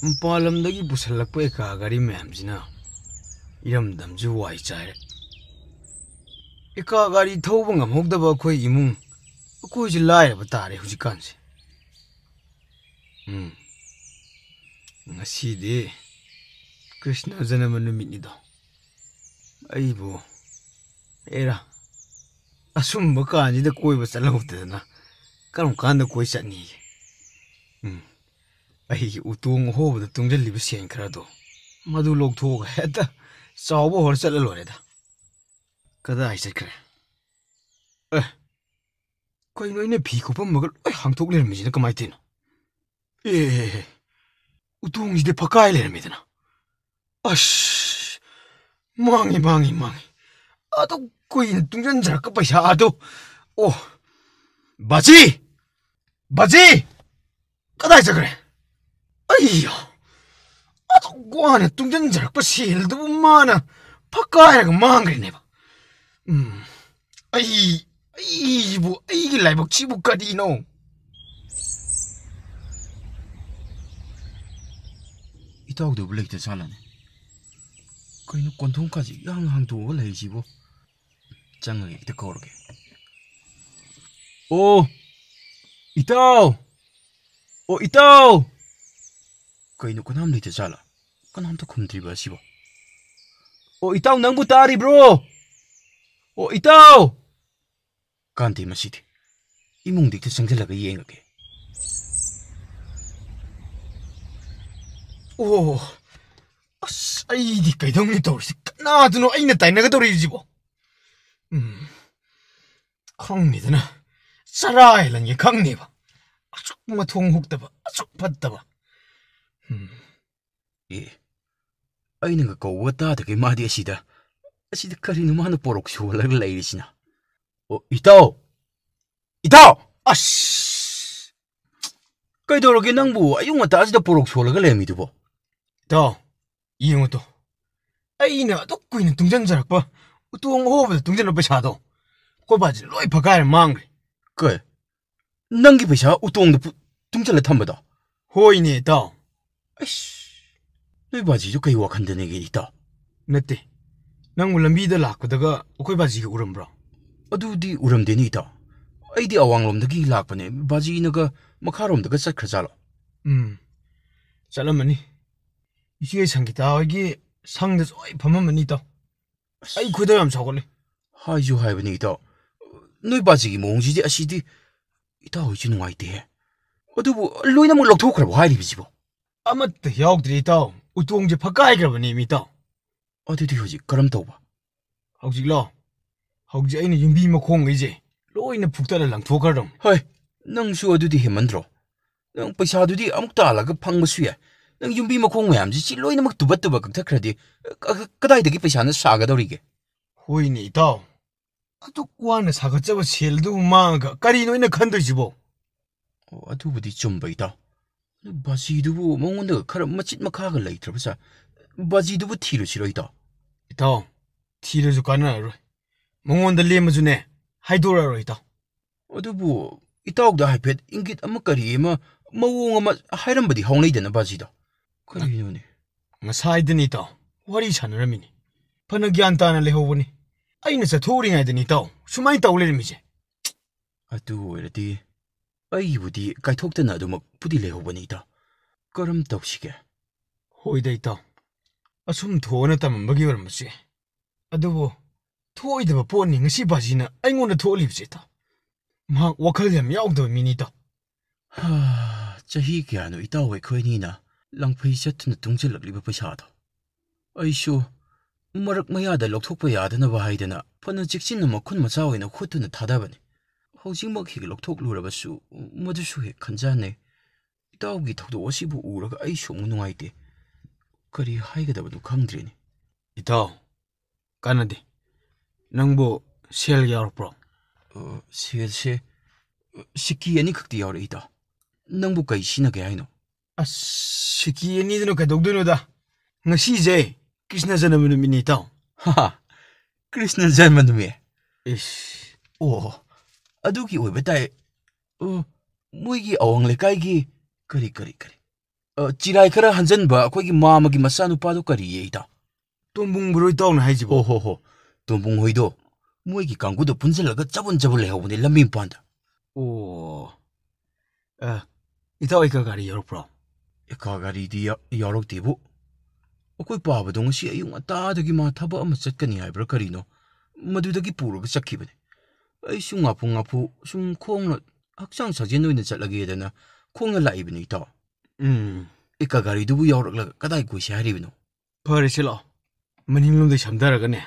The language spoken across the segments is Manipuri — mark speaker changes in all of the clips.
Speaker 1: ꯃꯄꯥꯟꯂꯝꯗꯒꯤ ꯄꯨꯁꯜꯂꯛꯄ ꯑꯦꯀꯥ ꯒꯥꯔꯤ ꯃꯌꯥꯝꯁꯤꯅ ꯏꯔꯝꯗꯝꯁꯨ ꯋꯥꯏ ꯆꯥꯏꯔꯦ ꯑꯦꯀꯥ ꯒꯥꯔꯤ ꯊꯧꯕ ꯉꯝꯍꯧꯗꯕ ꯑꯩꯈꯣꯏ ꯏꯃꯨꯡ ꯑꯩꯈꯣꯏꯁꯦ ꯂꯥꯏꯔꯕ ꯇꯥꯔꯦ ꯍꯧꯖꯤꯛꯀꯥꯟꯁꯦ ꯉꯁꯤꯗꯤ ꯀ꯭ꯔꯤꯁꯅ ꯖꯅꯃ ꯅꯨꯃꯤꯠꯅꯤꯗꯣ ꯑꯩꯕꯨ ꯑꯦꯔꯥ ꯑꯁꯨꯝꯕ ꯀꯥꯟꯁꯤꯗ ꯀꯣꯏꯕ ꯆꯠꯍꯧꯗꯗꯅ ꯀꯔꯝ ꯀꯥꯟꯗ ꯀꯣꯏ ꯆꯠꯅꯤꯒꯦ ꯑꯩꯒꯤ ꯎꯇꯣꯡ ꯑꯍꯣꯕꯗ ꯇꯨꯡꯁꯤꯜꯂꯤꯕ ꯁꯦꯟ ꯈꯔꯗꯣ ꯃꯗꯨ ꯂꯧꯊꯣꯛꯑꯒ ꯍꯦꯛꯇ ꯆꯥꯎꯕ ꯍꯧꯔ ꯆꯠꯂ ꯂꯣꯏꯔꯦꯗ ꯀꯗꯥꯏ ꯆꯠꯈ꯭ꯔꯦ ꯀꯩꯅꯣ ꯑꯩꯅ ꯐꯤ ꯈꯨꯄꯝꯃꯒ ꯂꯣꯏ ꯍꯥꯡꯊꯣꯛ ꯂꯩꯔꯝꯃꯤꯁꯤꯅ ꯀꯃꯥꯏꯅ ꯇꯧꯔꯤꯅꯣ ꯎꯇꯣꯡꯁꯤꯗꯤ ꯐꯛꯀꯥꯏ ꯂꯩꯔꯝꯃꯤꯗꯅ ꯑꯁ ꯃꯥꯡꯉꯤ ꯑꯗꯨ ꯀꯨꯏꯅ ꯇꯨꯡꯁꯤꯟꯖꯔꯛꯄ ꯄꯩꯁꯥ ꯑꯗꯨ ꯑꯣ ꯕꯥꯖꯤ ꯀꯗꯥꯏ ꯆꯠꯈ꯭ꯔꯦ ꯑꯩꯌꯥ ꯑꯗꯨ ꯋꯥꯅ ꯇꯨꯡꯁꯤꯟꯖꯔꯛꯄ ꯁꯦꯜꯗꯨꯕꯨ ꯃꯥꯅ ꯐꯛꯀꯥꯏꯔꯒ ꯃꯥꯡꯈ꯭ꯔꯤꯅꯦꯕ ꯑꯩꯕꯨ ꯑꯩꯒꯤ ꯂꯥꯏꯕꯛꯁꯤꯕꯨ ꯀꯔꯤꯅꯣ
Speaker 2: 이따오도 블레이트 잘라네. 그이는 권통까지 양항도 올라이지고 짱하게 기대 거르게. 오, 이따오. 그이는 권함 레이트 잘라. 권함도 컴드리바 시보. 이따오 낭부 따리 브로. 이따오. 간티 마시디. 이몽딕트 상절라가 이행하게.
Speaker 1: 오, ꯑꯁ ꯑꯩꯗꯤ ꯀꯩꯗꯧꯅꯤ ꯇꯧꯔꯤꯁꯤ ꯀꯅꯥꯗꯨꯅꯣ ꯑꯩꯅ ꯇꯥꯏꯅꯒꯗꯧꯔꯤꯁꯤꯕꯣ ꯈꯪꯅꯤꯗꯅ ꯆꯔꯥ ꯍꯦꯜꯂꯟꯒꯦ ꯈꯪꯅꯦꯕ ꯑꯁꯨꯛ ꯃꯊꯣꯡ ꯍꯨꯛꯇꯕ ꯑꯁꯨꯛ ꯐꯠꯇꯕ
Speaker 2: ꯑꯩꯅꯒ ꯀꯧꯕ ꯇꯥꯗꯒꯦ ꯃꯥꯗꯤ ꯑꯁꯤꯗ ꯀꯔꯤꯅꯣ ꯃꯥꯅ ꯄꯣꯔꯣꯛ ꯁꯣꯜꯂꯒ ꯂꯩꯔꯤꯁꯤꯅ 이따오
Speaker 1: ꯑꯁ
Speaker 2: ꯀꯩꯗꯧꯔꯒꯦ ꯅꯪꯕꯨ ꯑꯌꯨꯛ ꯉꯟꯇꯥꯁꯤꯗ ꯄꯣꯔꯣꯛ ꯁꯣꯜꯂꯒ ꯂꯩꯔꯝꯃꯤꯗꯨꯕꯣ
Speaker 1: ꯏꯇꯥꯎ ꯌꯦꯡꯉꯨꯇꯣ ꯑꯩꯅ ꯑꯗꯨꯛ ꯀꯨꯏꯅ ꯇꯨꯡꯁꯤꯟꯖꯔꯛꯄ ꯎꯇꯣꯡ ꯑꯍꯣꯕꯗ ꯇꯨꯡꯁꯤꯟꯕ ꯄꯩꯁꯥꯗꯣ ꯑꯩꯈꯣꯏ ꯕꯥꯖꯤꯅ ꯂꯣꯏ ꯐꯛꯀꯥꯏꯔ ꯃꯥꯡꯈ꯭ꯔꯦ
Speaker 2: ꯀꯩ ꯅꯪꯒꯤ ꯄꯩꯁꯥ ꯎꯇꯣꯡꯗ ꯇꯨꯡꯁꯤꯜꯂ ꯊꯝꯕꯗꯣ
Speaker 1: ꯍꯣꯏꯅꯦ ꯏꯇꯥꯎ
Speaker 2: ꯑꯩꯁ ꯅꯣꯏ ꯕꯥꯖꯤꯁꯨ ꯀꯩ ꯋꯥꯈꯟꯗꯅꯦꯒꯦ ꯏꯇꯥꯎ
Speaker 1: ꯅꯠꯇꯦ ꯅꯪꯕꯨ ꯂꯝꯕꯤꯗ ꯂꯥꯛꯄꯗꯒ ꯑꯩꯈꯣꯏ ꯕꯥꯖꯤꯒ ꯎꯔꯝꯕ꯭ꯔꯣ
Speaker 2: ꯑꯗꯨꯗꯤ ꯎꯔꯝꯗꯦꯅꯦ ꯏꯇꯥꯎ ꯑꯩꯗꯤ ꯑꯋꯥꯡꯂꯣꯝꯗꯒꯤ ꯂꯥꯛꯄꯅꯦ ꯕꯥꯖꯤꯅꯒ ꯃꯈꯥꯔꯣꯝꯗꯒ ꯆꯠꯈ꯭ꯔꯖꯥꯠꯂꯣ
Speaker 1: ꯆꯠꯂꯝꯃꯅꯤ ꯏꯆꯦ ꯁꯪꯒꯤꯇꯥ ꯍꯣꯏꯒꯤ ꯁꯪꯗꯁꯨ ꯂꯣꯏ ꯐꯝꯃꯝꯃꯅꯤ ꯏꯇꯥꯎ ꯑꯩ ꯈꯣꯏꯗꯧ ꯌꯥꯝ ꯁꯥꯎꯒꯠꯂꯦ
Speaker 2: ꯍꯥꯏꯁꯨ ꯍꯥꯏꯕꯅꯤ ꯏꯇꯥꯎ ꯅꯣꯏ ꯕꯥꯖꯤꯒꯤ ꯃꯑꯣꯡꯁꯤꯗꯤ ꯑꯁꯤꯗꯤ ꯏꯇꯥꯎ ꯍꯣꯏꯁꯨ ꯅꯨꯡꯉꯥꯏꯇꯦꯍꯦ ꯑꯗꯨꯕꯨ ꯂꯣꯏꯅꯃꯛ ꯂꯧꯊꯣꯛꯈ꯭ꯔꯕꯣ ꯍꯥꯏꯔꯤꯕꯁꯤꯕꯣ
Speaker 1: ꯑꯃꯠꯇ ꯌꯥꯎꯗ꯭ꯔꯤ ꯏꯇꯥꯎ ꯎꯇꯣꯡꯁꯦ ꯐꯛꯀꯥꯏꯈ꯭ꯔꯕꯅꯦ ꯏꯇꯥꯎ
Speaker 2: ꯑꯗꯨꯗꯤ ꯍꯧꯖꯤꯛ ꯀꯔꯝ ꯇꯧꯕ
Speaker 1: ꯍꯧꯖꯤꯛꯂꯣ ꯍꯧꯖꯤꯛ ꯑꯩꯅ ꯌꯨꯝꯕꯤ ꯃꯈꯣꯡꯒꯩꯁꯦ ꯂꯣꯏꯅ ꯐꯨꯛꯇꯠꯂ ꯂꯪꯊꯣꯛꯈ꯭ꯔꯗꯧꯅꯤ
Speaker 2: ꯍꯣꯏ ꯅꯪꯁꯨ ꯑꯗꯨꯗꯤ ꯍꯦꯟꯃꯟꯗ꯭ꯔꯣ ꯅꯪ ꯄꯩꯁꯥꯗꯨꯗꯤ ꯑꯃꯨꯛ ꯇꯥꯜꯂꯒ ꯐꯪꯕꯁꯨ ꯌꯥꯏ ꯅꯪ ꯌꯨꯝꯕꯤ ꯃꯈꯣꯡ ꯃꯌꯥꯝꯁꯤ ꯂꯣꯏꯅꯃꯛ ꯇꯨꯕꯠ ꯀꯛꯊꯠꯈ꯭ꯔꯗꯤ ꯀꯗꯥꯏꯗꯒꯤ ꯄꯩꯁꯥꯅ ꯁꯥꯒꯗꯧꯔꯤꯒꯦ
Speaker 1: ꯍꯣꯏꯅꯦ ꯏꯇꯥꯎ ꯑꯗꯨꯛ ꯋꯥꯅ ꯁꯥꯒꯠꯆꯕ ꯁꯦꯜꯗꯨꯕꯨ ꯃꯥꯡꯉꯒ ꯀꯔꯤꯅꯣ ꯑꯩꯅ ꯈꯟꯗꯣꯏꯁꯤꯕꯣ
Speaker 2: ꯑꯗꯨꯕꯨꯗꯤ ꯆꯨꯝꯕ ꯏꯇꯥꯎ ꯕꯥꯖꯤꯗꯨꯕꯨ ꯃꯉꯣꯟꯗ ꯈꯔ ꯃꯆꯤꯠ ꯃꯈꯥꯒ ꯂꯩꯇ꯭ꯔꯕꯁꯥ ꯕꯥꯖꯤꯗꯨꯕꯨ ꯊꯤꯔꯨꯁꯤꯔꯣ ꯏꯇꯥꯎ
Speaker 1: ꯏꯇꯥꯎ ꯊꯤꯔꯁꯨ ꯀꯥꯟꯅꯔꯔꯣꯏ ꯃꯉꯣꯟꯗ ꯂꯦꯝꯃꯁꯨꯅꯦ ꯍꯥꯏꯗꯣꯔꯛꯑꯔꯣꯏ ꯏꯇꯥꯎ
Speaker 2: ꯑꯗꯨꯕꯨ ꯏꯇꯥꯎꯗ ꯍꯥꯏꯐꯦꯠ ꯏꯪꯒꯤꯠ ꯑꯃ ꯀꯔꯤ ꯑꯃ ꯃꯑꯣꯡ ꯑꯃ ꯍꯥꯏꯔꯝꯕꯗꯤ ꯍꯧꯅꯩꯗꯅ ꯕꯥꯖꯤꯗꯣ ꯀꯔꯤꯅꯣꯅꯦ
Speaker 1: ꯉꯁꯥꯏꯗꯅꯤ ꯏꯇꯥꯎ ꯋꯥꯔꯤ ꯁꯥꯟꯅꯔꯝꯃꯤꯅꯤ ꯐꯅ ꯒ꯭ꯌꯥꯟ ꯇꯥꯅ ꯂꯩꯍꯧꯕꯅꯤ ꯑꯩꯅ ꯆꯠꯊꯣꯛꯎꯔꯤꯉꯩꯗꯅꯤ ꯏꯇꯥꯎ ꯁꯨꯃꯥꯏꯅ ꯇꯧ ꯂꯩꯔꯝꯃꯤꯁꯦ
Speaker 2: ꯑꯗꯨ ꯑꯣꯏꯔꯗꯤ ꯑꯩꯕꯨꯗꯤ ꯀꯥꯏꯊꯣꯛꯇꯅ ꯑꯗꯨꯃꯛꯄꯨꯗꯤ ꯂꯩꯍꯧꯕꯅꯤ ꯏꯇꯥꯎ ꯀꯔꯝ ꯇꯧꯁꯤꯒꯦ
Speaker 1: ꯍꯣꯏꯗ ꯏꯇꯥꯎ ꯑꯁꯨꯝ ꯊꯣꯛꯑꯅ ꯇꯝꯃꯝꯕꯒꯤ ꯑꯣꯏꯔꯝꯕꯁꯨ ꯌꯥꯏ ꯑꯗꯨꯕꯨ ꯊꯣꯛꯑꯣꯏꯗꯕ ꯄꯣꯠꯅꯤ ꯉꯁꯤ ꯕꯥꯖꯤꯅ ꯑꯩꯉꯣꯟꯗ ꯊꯣꯛꯍꯜꯂꯤꯕꯁꯦ ꯏꯇꯥꯎ ꯃꯍꯥꯛ ꯋꯥꯈꯜ ꯌꯥꯝ ꯌꯥꯎꯗꯕ ꯃꯤꯅꯤ ꯏꯇꯥꯎ
Speaker 2: ꯆꯍꯤ ꯀꯌꯥꯅꯣ ꯏꯇꯥꯎ ꯑꯩꯈꯣꯏꯅꯤꯅ ꯂꯪꯐꯩ ꯆꯠꯇꯨꯅ ꯇꯨꯡꯁꯤꯜꯂꯛꯂꯤꯕ ꯄꯩꯁꯥꯗꯣ ꯑꯩꯁꯨ ꯃꯔꯛ ꯃꯌꯥꯗ ꯂꯧꯊꯣꯛꯄ ꯌꯥꯗꯅꯕ ꯍꯥꯏꯗꯅ ꯐꯅ ꯆꯦꯛꯁꯤꯟꯅ ꯃꯈꯨꯟ ꯃꯆꯥ ꯑꯣꯏꯅ ꯈꯣꯠꯇꯨꯅ ꯊꯥꯗꯕꯅꯤ ꯍꯧꯖꯤꯛꯃꯛ ꯍꯦꯛ ꯂꯧꯊꯣꯛꯂꯨꯔꯕꯁꯨ ꯃꯗꯨꯁꯨ ꯍꯦꯛ ꯈꯟꯖꯥꯟꯅꯩ ꯏꯇꯥꯎꯒꯤ ꯊꯧꯗꯣꯛ ꯑꯁꯤꯕꯨ ꯎꯔꯒ ꯑꯩꯁꯨ ꯑꯃꯨꯛ ꯅꯨꯡꯉꯥꯏꯇꯦ ꯀꯔꯤ ꯍꯥꯏꯒꯗꯕꯅꯣ ꯈꯪꯗ꯭ꯔꯦꯅꯦ
Speaker 1: ꯏꯇꯥꯎ ꯀꯥꯟꯅꯗꯦ ꯅꯪꯕꯨ ꯁꯦꯜ ꯌꯥꯎꯔꯛꯄ꯭ꯔꯣ
Speaker 2: ꯁꯦꯜꯁꯦ ꯁꯤꯀꯤ ꯑꯅꯤꯈꯛꯇꯤ ꯌꯥꯎꯔꯛꯏ ꯏꯇꯥꯎ ꯅꯪꯕꯨ ꯀꯩ ꯁꯤꯖꯤꯟꯅꯒꯦ ꯍꯥꯏꯅꯣ
Speaker 1: ꯑꯁ ꯁꯤꯀꯤ ꯑꯅꯤꯗꯨꯅ ꯀꯩꯗꯧꯗꯣꯏꯅꯣꯗ ꯉꯁꯤꯁꯦ ꯀ꯭ꯔꯤꯁꯅ ꯖꯅꯃ ꯅꯨꯃꯤꯠꯅꯤ ꯏꯇꯥꯎ
Speaker 2: ꯀ꯭ꯔꯤꯁꯅ ꯖꯟꯃ ꯅꯨꯃꯤꯠ
Speaker 1: ꯏꯁ
Speaker 2: ꯑꯣ ꯑꯗꯨꯒꯤ ꯑꯣꯏꯕ ꯇꯥꯏ ꯃꯣꯏꯒꯤ ꯑꯋꯥꯡ ꯂꯩꯀꯥꯏꯒꯤ Kari. Chirai kara hanjanba akhoi mamagi masanupado kari ye ita.
Speaker 1: Tombung buroi tauna haijibo.
Speaker 2: Ho. Tombung hoido. Moigi kanggudo punjalaga chabun lehobune lamim panda.
Speaker 1: Oh. Itaw ika gari yorokpro.
Speaker 2: Eka gari di yoroktibu. Akhoi pabado ngasi ayung atadagi ma thaba ama chatkani haibra karino. Madudagi puruga chakhibane. Ai sum ngapu sum khongna hakchang sajin oina chatlage dana khongna laibani ita. Eka gari dubu yorokla kadai koisi haribino.
Speaker 1: Phare silo. Maninglomdai samdaragane.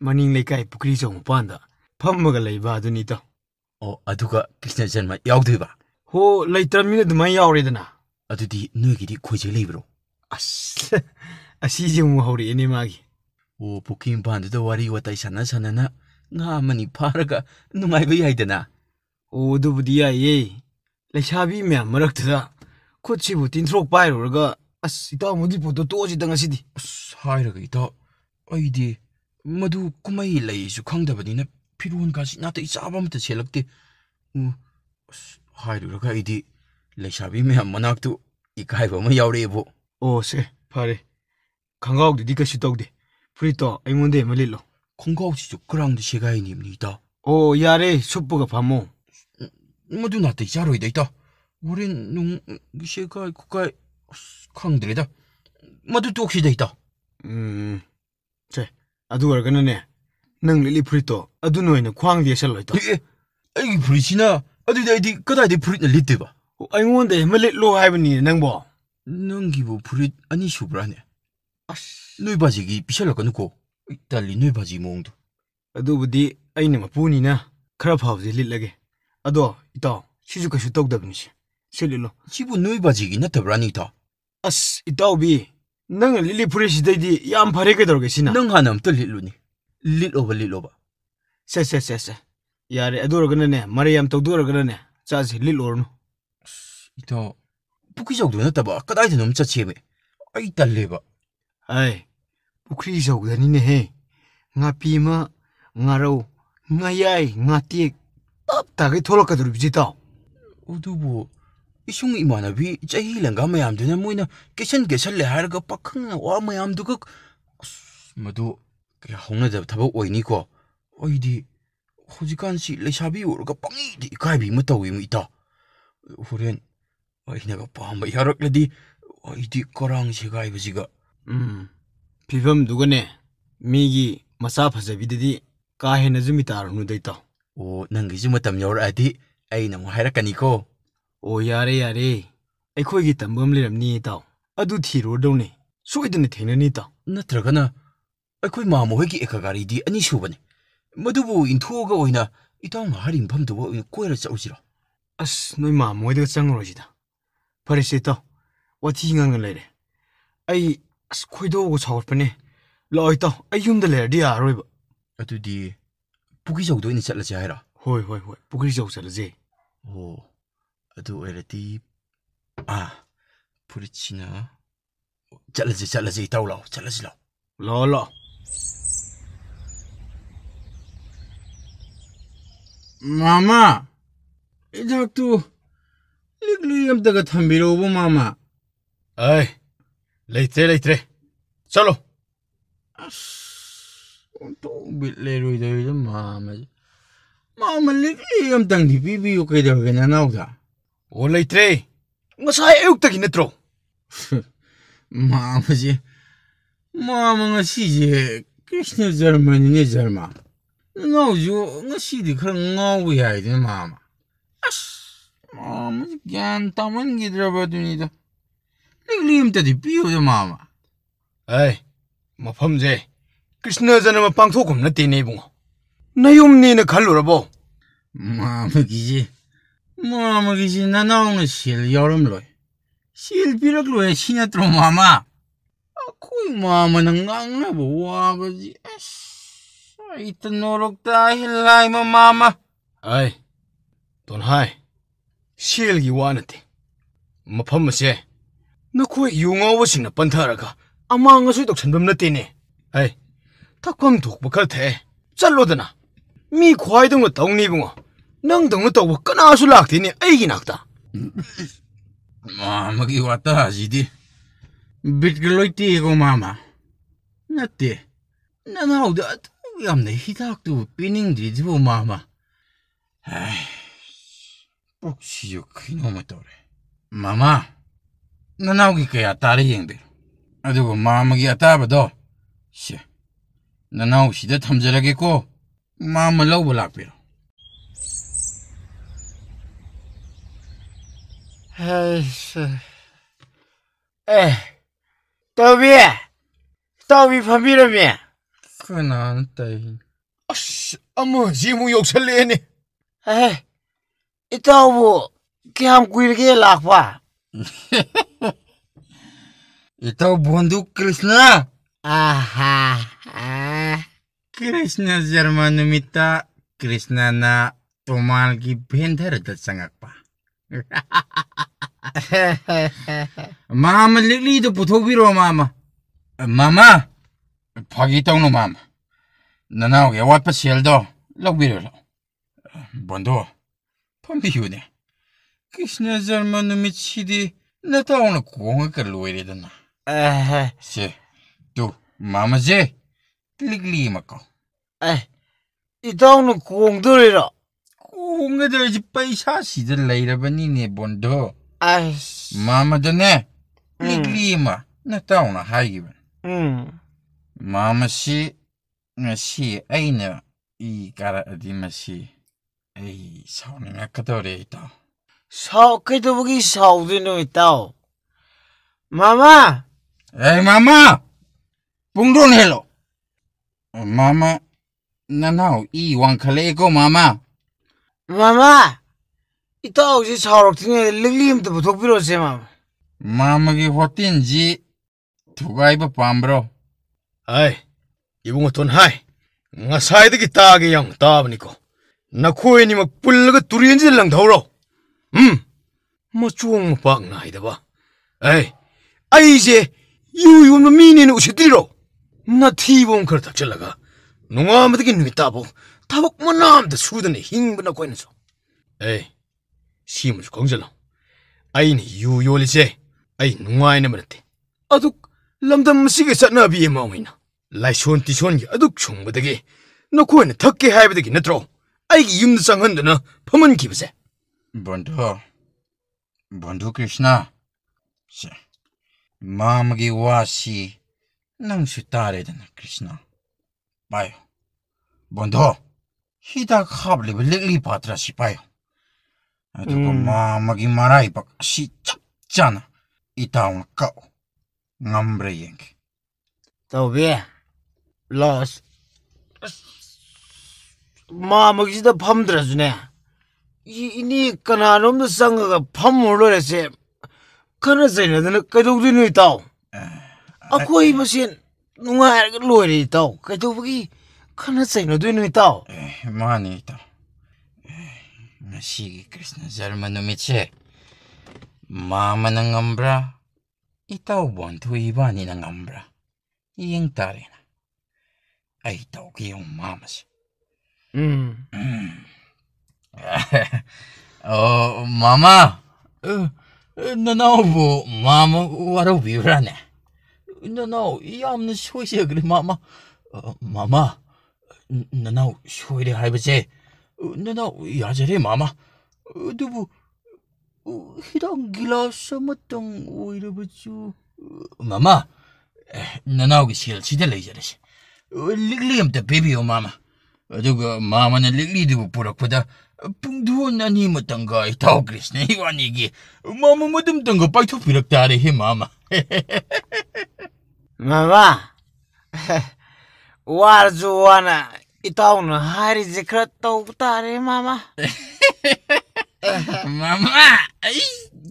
Speaker 1: Maning leikai pukri chong panda. Phammaga leiba adunita.
Speaker 2: Oh, aduga Krishna Janma yaudeba.
Speaker 1: Ho leitramina dumai yauredana.
Speaker 2: Adudi nuigidi khoije leibro.
Speaker 1: Asiji mu hori ene magi.
Speaker 2: Oh, pukim pandu wari watai sana nga mani pharaga nungaiba yaidana.
Speaker 1: Oh, dubudi yaye. Leishabi myam maraktada. Khutchibu tinthrok pairuraga itaw mudi poto toji dangasidi.
Speaker 2: Hairaga ita aidi madu kumai leisu khangdabanina Pirun kasi nata isaba mata selakte. Hairuraga aidi leishabi myam manaktu ikaiba ma yaurebo.
Speaker 1: Oh, se phare. Khangawdi kasi tawde. Prito aingonde malilo.
Speaker 2: Khangawsi krangda segai nimni ita.
Speaker 1: Oh, yare suppuga phamo.
Speaker 2: Madu nata isaroida ita. Horen nung segai kukai khangdreda. Madu toksida ita.
Speaker 1: Se adu warganane. Nang lili prito adu noina khwangdi asaloita.
Speaker 2: Ai prisina adu dai kadai de prit na liteba.
Speaker 1: Aingonde malilo haibani nangbo.
Speaker 2: Nangibu prit ani subrane. Noi bajigi pisalakanuko. Tali noi baji mongdo.
Speaker 1: Adubudi aina mapunina khara phawji litlage. Ado itaw sisu kasu tawdabnisi. Sililo.
Speaker 2: Sibu noi bajigi natabrani ita.
Speaker 1: Itaw bi nang lili purisi daidi yam phare ke dorge sina.
Speaker 2: Nang hanam to litluni. Litloba.
Speaker 1: Se. Yare aduraganane Mariam tawduraganane. Chaji litlorno.
Speaker 2: Ita puki jawdo nataba kadai denom chacheme. Ai talleba.
Speaker 1: Ai pukri jawdanine he. Nga pima ngaro ngayai ngati tap tagi tholakadru bijita.
Speaker 2: Udubo isung imanabi chahi langa mayamduna moina kesan le harga pakhang wa mayamduga madu kaya hongnada thaba oini ko oidi hojikansi lesabi urga pangidi ikaibi matawi mita horen ainaga pamba yarakladi oidi korang sigai basiga
Speaker 1: pibam dugane migi masa phajabididi ka hena jumitar nu daita
Speaker 2: o nangi matam yoradi aina mo hairakani ko
Speaker 1: o yare aikhoigi tambam liramni taw adu thiro dawne soidane thenani taw
Speaker 2: natragana aikoi mamo hoigi ekagari di ani subane madubu inthoga oina itang harim phamdubo koira chausira
Speaker 1: noi mamo de changrojida parese taw wathi ngang lere ai khoido go chawrpane loi taw ayumda ler di aroiba
Speaker 2: adudi pugi jawdo ni chatla jaira
Speaker 1: hoi pugi jaw chatlaje
Speaker 2: oh adu erati purichina chatlaje tawlaw chatlaje law
Speaker 1: lo
Speaker 3: Mama, idaktu ligli amtaga thambiro bo mama.
Speaker 1: Ai, leitre. Chalo.
Speaker 3: To bitle roi da mama. Mama ligli amtang di bibi okay da gana nauda.
Speaker 1: O leitre. Ngasai ayuktagi natro.
Speaker 3: Mama ji. Mama ngasi je Krishna Jarmani ne Jarma. Naujo ngasi di khar ngaw yai de mama. Mama gyan taman gidraba dunida. Ligli amtadi biyo da mama.
Speaker 1: Ai, mafamje. Krishna janama pangthokum na tene bungo. Nayumni na khallurabo.
Speaker 3: Mama giji nanawna sil yoram loy. Sil pirak loy sinatro mama. Akoi mama na ngangna bo wabaji. Ita norok dahil lai mama.
Speaker 1: Ai, don hai. Sil gi wanate. Mafamase. Nakoi yungawa singna pantharaga. Amanga sui tok sanbam na tene. Ai, takpam thokba khar the. Chalodana. Mi khwai dong na tawni bungo. Nang dong na tawba kana su laktini aigi nakta.
Speaker 3: 마마기 왔다 하지디. 빗글로이티고 마마. 나때. 나나우도 얌네 히닥도 삐닝디디보 마마. 아이. 복시요 그놈의 또래. 마마. 나나우기 그야 딸이 행들. 아두고 마마기 아따바도. 씨. 나나우 시대 탐절하겠고 마마 러브 락비로.
Speaker 4: 아이씨. 에, 더비 밤이라며.
Speaker 3: 그난 따인.
Speaker 1: 아씨, 아무 지무 욕설래니.
Speaker 4: 에이, 이따오부, 그냥 구이르게 락봐.
Speaker 3: 이따 본두 크리스나.
Speaker 4: 아하,
Speaker 3: Krishna Jarmanumita Krishnana Tomalgi Benderda Sangakpa. Mama Lili the Putobiro Mama. Mama Pagitano Mama. Nanao, what Pasieldo, Lobiro. Bondo Pompune. Krishna Jarmanumichidi, not on a conquer. Se, tu, Mama J. Ligli mako.
Speaker 4: 이따오는 공들이라.
Speaker 3: 공가들 पैसा 시들 레이라바니네 본도.
Speaker 4: 아이씨.
Speaker 3: 마마드네. lig리마 나타오나 하이기번. 마마시 나시 아이나 이 가라 디마시. 에이 사오는 아까도래 있다.
Speaker 4: 그래도 보기 사오드는 있다오. 마마.
Speaker 3: 에이 마마. 봉돈 헬로. 마마 나나오 이 왕칼레고 마마.
Speaker 4: 마마. 이따오 지 사오락팅에 릭림도 부탁비로세 마마.
Speaker 3: 마마기 호틴지 두가이바 밤브로.
Speaker 1: 아이, 이봉어 돈 하이. nga 사이드기 따게 양 따브니까. 나 코에니 막 뿔르가 두리엔질랑 더러. 뭐 주홍 박 나이다 봐. 에이, 아이제 유유는 미니는 우시들이로. 나 티봉 그렇다 잘라가. 농아무데기 누이 따보. 타복 뭐남다 수드네 힝브나 거인서. 에이, 시무스 공절로. 아이니 유요리제. 아이 농아이네 말았대. 아둑 람담 시게 sat나비에 마음이나. 라이손 티손기 아둑 충무데기. 너 코에는 덕게 하이브데기 너트로. 아이기 윤드상 흔드나 퍼먼 기브세.
Speaker 3: 본도 크리스나. 씨. 마마기 와시. 낭수 따레드나 크리스나. 봐요. 본도. 히닥 합리브 릭리 바트라시 봐요. 아두고 마마기 마라이 박 시 짭잖아. 이따오나 까오. ngambre yeng.
Speaker 4: 더비. 로스. 마마기다 밤들어주네. 이니 까나놈도 쌍가가 밤물러래세. 카나세는 그도그리는 있다오. 아코이 무슨 누가 로이리 있다오. 그도기 카나세는 되는 있다오.
Speaker 3: 많이 있다. Nasi기 크리스나 잘만놈이체. 마마는 ngam브라. 이따오 본투 이반이는 ngam브라. 이행 따리나. 아이따오 기용 마마시. 마마. 나나오보 마마 와로 비브라네. 나나오 이암는 쇼이시야 그래 마마. 마마. 나나오 쇼이리 하이버제. 나나오 야제래 마마. 두부 히랑 길라스 맞당 오이르버주. 마마. 나나오기 실시대 레이저레시. 릭리엄다 베비오 마마. 아주가 마마는 릭리드부 뿌락보다 뿡두원 나니 못한가 이타오 그리스네 이완이기 마마 못음던 거 빠이토 비락다래 해 마마.
Speaker 4: 마마. 와르주와나 이따오는 하리지 그렇다고 따래 마마.
Speaker 3: 마마 아이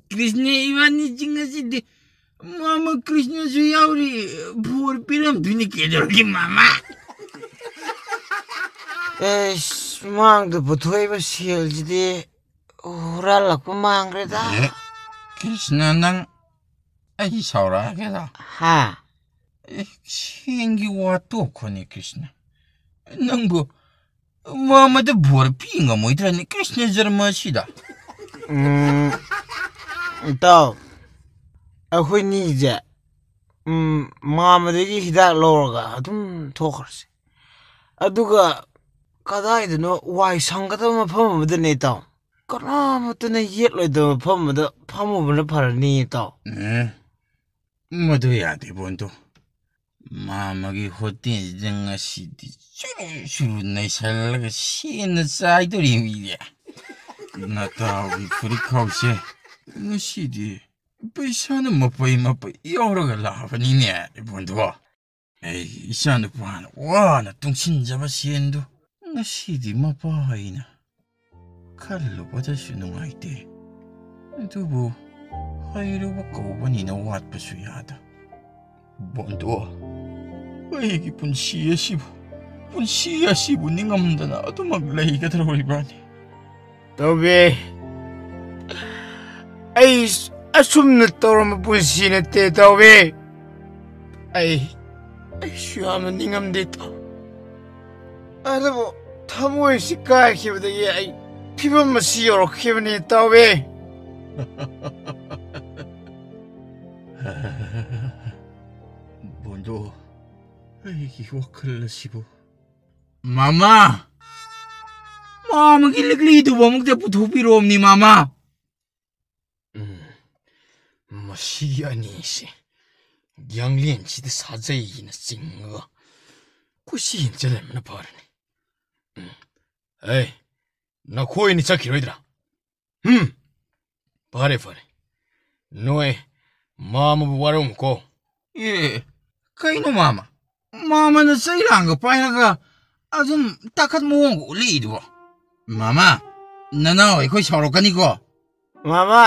Speaker 3: 그리스네 이완이 징가시데 마마 그리스네 주야우리 부월 비람 두니 깨져기 마마.
Speaker 4: 에이씨, 망도 부토이버 시엘지디 우랄라고 망그래다.
Speaker 3: 예, 그리스나랑 아이 사오라게다.
Speaker 4: 하.
Speaker 3: 생기 와또 코니 그리스나. 낭부 마마도 부월 비인가 뭐 이더니 그리스나 저마시다.
Speaker 4: ꯏꯇꯥꯎ ꯑꯩꯈꯣꯏꯅꯤꯁꯦ ꯃꯥꯃꯗꯒꯤ ꯍꯤꯗꯥꯛ ꯂꯧꯔꯒ ꯑꯗꯨꯝ ꯊꯣꯛꯈ꯭ꯔꯁꯤ ꯑꯗꯨꯒ ꯀꯗꯥꯏꯗꯅꯣ ꯋꯥꯏ ꯁꯪꯒꯗꯕ ꯃꯐꯝ ꯑꯃꯗꯅꯦ ꯏꯇꯥꯎ ꯀꯅꯥꯃꯠꯇꯅ ꯌꯦꯠꯂꯣꯏꯗꯕ ꯃꯐꯝ ꯑꯃꯗ ꯐꯝꯃꯨꯕꯅ ꯐꯔꯅꯤ ꯏꯇꯥꯎ
Speaker 3: ꯃꯗꯨ ꯌꯥꯗꯦ ꯕꯣꯟꯗꯣ ꯃꯥꯃꯒꯤ ꯍꯣꯇꯦꯜꯁꯤꯗ ꯉꯁꯤꯗꯤ ꯆꯨꯔꯨ ꯆꯨꯔꯨ ꯅꯩꯁꯜꯂꯒ ꯁꯦꯟꯅ ꯆꯥꯏꯗꯣꯔꯤꯃꯤꯅꯦ ꯅꯇꯥꯎꯒꯤ ꯐꯨꯔꯤꯠꯈꯥꯎꯁꯦ ꯉꯁꯤꯗꯤ ꯄꯩꯁꯥꯅ ꯃꯄꯩ ꯃꯄꯩ ꯌꯥꯎꯔꯒ ꯂꯥꯛꯑꯕꯅꯤꯅꯦ ꯏꯕꯣꯟꯗꯣ ꯑꯩ ꯏꯆꯥꯅꯨꯄꯥꯅ ꯋꯥꯅ ꯇꯨꯡꯁꯤꯟꯖꯕ ꯁꯦꯟꯗꯨ ꯉꯁꯤꯗꯤ ꯃꯄꯥ ꯑꯩꯅ ꯈꯜꯂꯨꯕꯗꯁꯨ ꯅꯨꯡꯉꯥꯏꯇꯦ ꯑꯗꯨꯕꯨ ꯍꯩꯔꯨꯕ ꯀꯧꯕꯅꯤꯅ ꯋꯥꯠꯄꯁꯨ ꯌꯥꯗ ꯕꯣꯟꯗꯣ ꯑꯩꯒꯤ ꯄꯨꯟꯁꯤ ꯑꯁꯤꯕꯨ ꯅꯤꯡꯉꯝꯗꯅ ꯑꯗꯨꯃꯛ ꯂꯩꯒꯗꯧꯔꯤꯕ꯭ꯔꯥꯅꯤ
Speaker 1: ꯇꯧꯕꯤ ꯑꯩ ꯑꯁꯨꯝꯅ ꯇꯧꯔꯝꯕ ꯄꯨꯟꯁꯤ ꯅꯠꯇꯦ ꯇꯧꯕꯤ ꯑꯩꯁꯨ ꯌꯥꯝꯅ ꯅꯤꯡꯉꯝꯗꯦ ꯇꯧ ꯑꯗꯨꯕꯨ ꯊꯃꯣꯏꯁꯤ ꯀꯥꯏꯈꯤꯕꯗꯒꯤ ꯑꯩ ꯐꯤꯕꯝ ꯑꯁꯤ ꯌꯧꯔꯛꯈꯤꯕꯅꯤ ꯇꯧꯕꯤ
Speaker 3: ꯕꯣꯟꯗꯣ ꯑꯩꯒꯤ ꯋꯥꯈꯜ ꯑꯁꯤꯕꯨ ꯃꯥꯃꯥ ꯃꯥꯃꯒꯤ ꯂꯤꯛꯂꯤꯗꯨꯕꯨ ꯑꯃꯨꯛꯇ ꯄꯨꯊꯣꯛꯄꯤꯔꯣꯝꯅꯤ ꯃꯥꯃꯥ
Speaker 1: ꯃꯁꯤꯒꯤ ꯑꯅꯤꯁꯤ ꯌꯥꯡꯂꯦꯟꯁꯤꯗ ꯁꯥꯖꯩꯅ ꯆꯤꯡꯉꯒ ꯀꯨꯁꯤ ꯆꯠꯂꯝꯕꯅ ꯐꯔꯅꯤ ꯅꯈꯣꯏꯅꯤ ꯆꯠꯈꯤꯔꯣꯏꯗ꯭ꯔꯥ ꯐꯔꯦ ꯅꯣꯏ ꯃꯥꯃꯕꯨ ꯋꯥꯔꯧꯅꯨꯀꯣ
Speaker 3: ꯀꯩꯅꯣ ꯃꯥꯃꯅ ꯆꯩꯔꯥꯡꯒ ꯄꯥꯏꯔꯒ ꯑꯗꯨꯝ ꯇꯥꯈꯠ ꯃꯑꯣꯡꯒ ꯎꯠꯂꯛꯏꯗꯨꯕꯣ ꯃꯥꯃꯥ ꯅꯅꯥꯎ ꯑꯩꯈꯣꯏ ꯁꯥꯎꯔꯛꯀꯅꯤꯀꯣ
Speaker 4: ꯃꯥꯃꯥ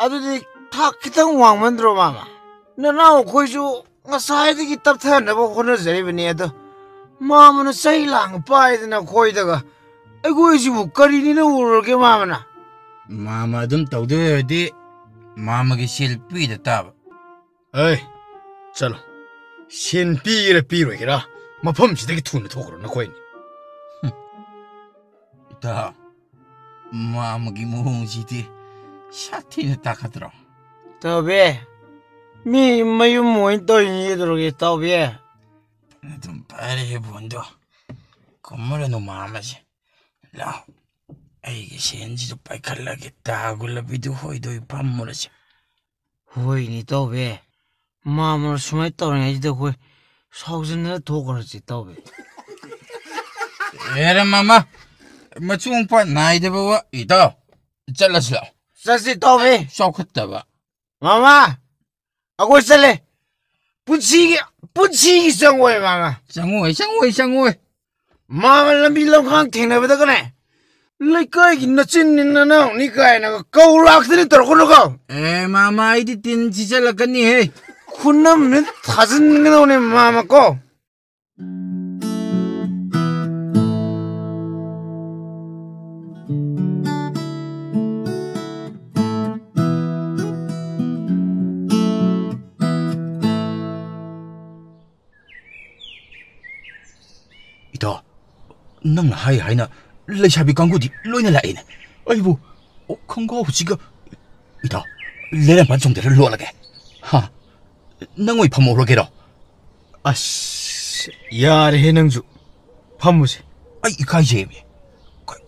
Speaker 4: ꯑꯗꯨꯗꯤ ꯊꯥꯛ ꯈꯤꯇꯪ ꯋꯥꯡꯃꯟꯗ꯭ꯔꯣ ꯃꯥꯃꯥ ꯅꯅꯥꯎ ꯑꯩꯈꯣꯏꯁꯨ ꯉꯁꯥꯏꯗꯒꯤ ꯇꯞꯊꯅꯕ ꯍꯣꯠꯅꯖꯔꯤꯕꯅꯤ ꯑꯗꯣ ꯃꯥꯃꯅ ꯆꯩ ꯂꯥꯡꯒ ꯄꯥꯏꯗꯅ ꯑꯩꯈꯣꯏꯗꯒ ꯑꯩꯈꯣꯏꯁꯤꯕꯨ ꯀꯔꯤꯅꯤꯅ ꯎꯔꯨꯔꯒꯦ ꯃꯥꯃꯅ
Speaker 3: ꯃꯥꯃ ꯑꯗꯨꯝ ꯇꯧꯗꯣꯏ ꯑꯣꯏꯔꯗꯤ ꯃꯥꯃꯒꯤ ꯁꯦꯜ ꯄꯤꯗ ꯇꯥꯕ
Speaker 1: ꯆꯠꯂꯣ ꯁꯦꯟ ꯄꯤꯒꯦꯔꯥ ꯄꯤꯔꯣꯏꯒꯦꯔꯥ ꯃꯐꯝꯁꯤꯗꯒꯤ ꯊꯨꯅ ꯊꯣꯛꯈ꯭ꯔꯣ ꯅꯈꯣꯏꯅꯤ
Speaker 3: ꯏꯇꯥ ꯃꯥꯃꯒꯤ ꯃꯑꯣꯡꯁꯤꯗꯤ ꯁꯥꯊꯤꯅ ꯇꯥꯈꯠꯇ꯭ꯔꯣ
Speaker 4: ꯇꯧꯕꯤ ꯃꯤ ꯃꯌꯨꯝ ꯑꯣꯏꯅ ꯇꯧꯔꯤꯅꯤ ꯀꯩꯗꯧꯔꯒꯦ ꯇꯧꯕꯤ
Speaker 3: ꯑꯗꯨꯝ ꯐꯔꯦ ꯕꯣꯟꯗꯣ ꯀꯨꯝꯃꯔꯅꯨ ꯃꯥꯃꯁꯦ ꯂꯥꯎ ꯑꯩꯒꯤ ꯁꯦꯟꯁꯤꯗ ꯄꯥꯏꯈꯠꯂꯒꯦ ꯇꯥꯒꯨꯂꯕꯤꯗꯨ ꯍꯣꯏꯗꯣꯏ ꯐꯝꯃꯨꯔꯁꯦ
Speaker 4: ꯍꯣꯏꯅꯤ ꯇꯧꯕꯤ ꯃꯥꯃꯅ ꯁꯨꯃꯥꯏꯅ ꯇꯧꯔꯤꯉꯩꯁꯤꯗ ꯑꯩꯈꯣꯏ ꯁꯥꯎꯖꯤꯟꯅ ꯊꯣꯛꯈ꯭ꯔꯁꯤ ꯇꯧꯕꯤ
Speaker 3: ꯌꯥꯔꯦ ꯃꯥꯃꯥ ꯃꯆꯨꯡ ꯄꯥꯠ ꯅꯥꯏꯗꯕ ꯋꯥ ꯏꯇꯥꯎ ꯆꯠꯂꯁꯤ ꯂꯥꯎ
Speaker 4: ꯆꯠꯁꯤ ꯇꯧꯕꯤ
Speaker 3: ꯆꯥꯎꯈꯠꯇꯕ
Speaker 4: ꯃꯥꯃꯥ ꯑꯩꯈꯣꯏ ꯆꯠꯂꯦ ꯄꯨꯟꯁꯤꯒꯤ ꯆꯪꯉꯣꯏ ꯃꯥꯃꯥ
Speaker 3: ꯆꯪꯉꯣꯏ
Speaker 4: ꯃꯥꯃ ꯂꯝꯕꯤ ꯂꯝꯈꯥꯡ ꯊꯦꯡꯅꯕꯗꯒꯅꯦ ꯂꯩꯀꯥꯏꯒꯤ ꯅꯆꯤꯟꯅꯤ ꯅꯅꯥꯎꯅꯤ ꯀꯥꯏꯅꯒ ꯀꯧꯔꯥꯛꯇꯅꯤ ꯇꯧꯔꯛꯀꯅꯨꯀꯣ
Speaker 3: ꯃꯥꯃꯥ ꯑꯩꯗꯤ ꯇꯤꯟ ꯁꯤꯆꯜꯂꯛꯀꯅꯤꯍꯦ
Speaker 4: ꯈꯨꯅꯝꯅ ꯊꯥꯖꯤꯟꯒꯗꯧꯅꯦ ꯃꯥꯃ ꯀꯣ
Speaker 3: ꯏꯇꯥꯎ ꯅꯪꯅ 하이나 ꯂꯩꯁꯥꯕꯤ ꯀꯥꯡꯕꯨꯗꯤ ꯂꯣꯏꯅ ꯂꯥꯛꯏꯅꯦ ꯑꯩꯕꯨ ꯈꯣꯡꯒꯥꯎꯁꯤꯒ ꯏꯇꯥꯎ ꯂꯩꯔꯝꯄꯥꯟ ꯆꯣꯡꯗꯔ ꯂꯣꯠꯂꯒꯦ ꯅꯪ ꯐꯝꯍꯧꯔꯒꯦꯔꯣ
Speaker 1: ꯑꯁ ꯌꯥꯔꯦꯍꯦ ꯅꯪꯁꯨ ꯐꯝꯃꯨꯁꯦ
Speaker 3: ꯑꯩ 이카이제ꯃꯤ